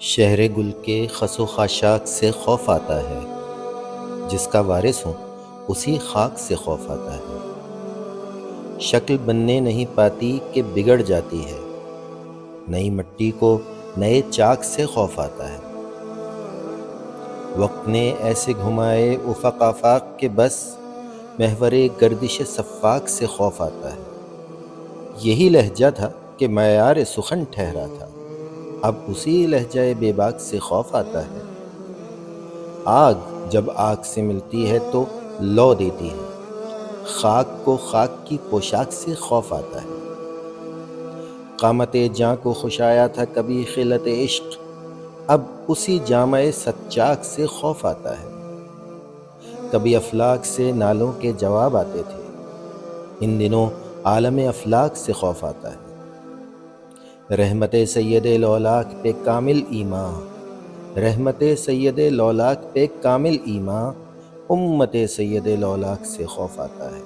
شہر گل کے خس و خاشاک سے خوف آتا ہے، جس کا وارث ہوں اسی خاک سے خوف آتا ہے۔ شکل بننے نہیں پاتی کہ بگڑ جاتی ہے، نئی مٹی کو نئے چاک سے خوف آتا ہے۔ وقت نے ایسے گھمائے افق آفاق کے بس محور گردش صفاق سے خوف آتا ہے۔ یہی لہجہ تھا کہ معیار سخن ٹھہرا تھا، اب اسی لہجہ بے باک سے خوف آتا ہے۔ آگ جب آگ سے ملتی ہے تو لو دیتی ہے، خاک کو خاک کی پوشاک سے خوف آتا ہے۔ قامت جاں کو خوشایا تھا کبھی خلت عشق، اب اسی جامع سچاک سے خوف آتا ہے۔ کبھی افلاک سے نالوں کے جواب آتے تھے، ان دنوں عالم افلاک سے خوف آتا ہے۔ رحمت سید لولاک پہ کامل ایمان، رحمت سید لولاک پہ کامل ایمان، امت سید لولاک سے خوف آتا ہے۔